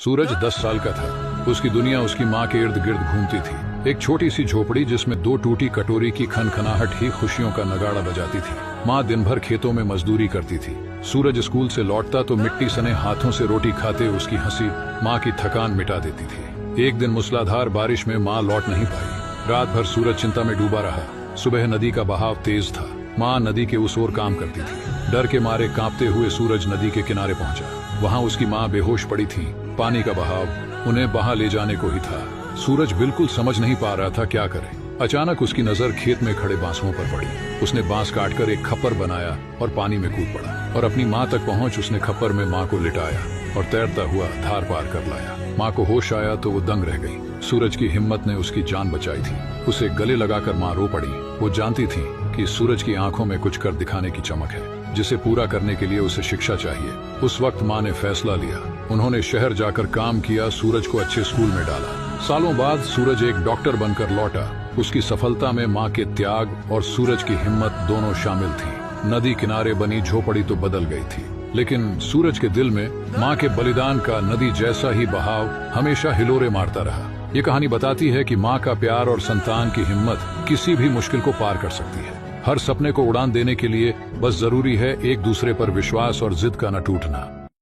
सूरज 10 साल का था। उसकी दुनिया उसकी माँ के इर्द गिर्द घूमती थी। एक छोटी सी झोपड़ी जिसमें 2 टूटी कटोरी की खनखनाहट ही खुशियों का नगाड़ा बजाती थी। माँ दिन भर खेतों में मजदूरी करती थी। सूरज स्कूल से लौटता तो मिट्टी सने हाथों से रोटी खाते उसकी हंसी माँ की थकान मिटा देती थी। एक दिन मूसलाधार बारिश में माँ लौट नहीं पाई। रात भर सूरज चिंता में डूबा रहा। सुबह नदी का बहाव तेज था। माँ नदी के उस ओर काम करती थी। डर के मारे कांपते हुए सूरज नदी के किनारे पहुंचा। वहां उसकी माँ बेहोश पड़ी थी। पानी का बहाव उन्हें बहा ले जाने को ही था। सूरज बिल्कुल समझ नहीं पा रहा था क्या करे। अचानक उसकी नजर खेत में खड़े बांसों पर पड़ी। उसने बांस काटकर एक खप्पर बनाया और पानी में कूद पड़ा और अपनी माँ तक पहुंच उसने खप्पर में माँ को लिटाया और तैरता हुआ धार पार कर लाया। माँ को होश आया तो वो दंग रह गई। सूरज की हिम्मत ने उसकी जान बचाई थी। उसे गले लगाकर माँ रो पड़ी। वो जानती थी कि सूरज की आंखों में कुछ कर दिखाने की चमक है, जिसे पूरा करने के लिए उसे शिक्षा चाहिए। उस वक्त माँ ने फैसला लिया। उन्होंने शहर जाकर काम किया, सूरज को अच्छे स्कूल में डाला। सालों बाद सूरज एक डॉक्टर बनकर लौटा। उसकी सफलता में माँ के त्याग और सूरज की हिम्मत दोनों शामिल थी। नदी किनारे बनी झोपड़ी तो बदल गई थी, लेकिन सूरज के दिल में माँ के बलिदान का नदी जैसा ही बहाव हमेशा हिलोरे मारता रहा। ये कहानी बताती है कि माँ का प्यार और संतान की हिम्मत किसी भी मुश्किल को पार कर सकती है। हर सपने को उड़ान देने के लिए बस जरूरी है एक दूसरे पर विश्वास और जिद का न टूटना।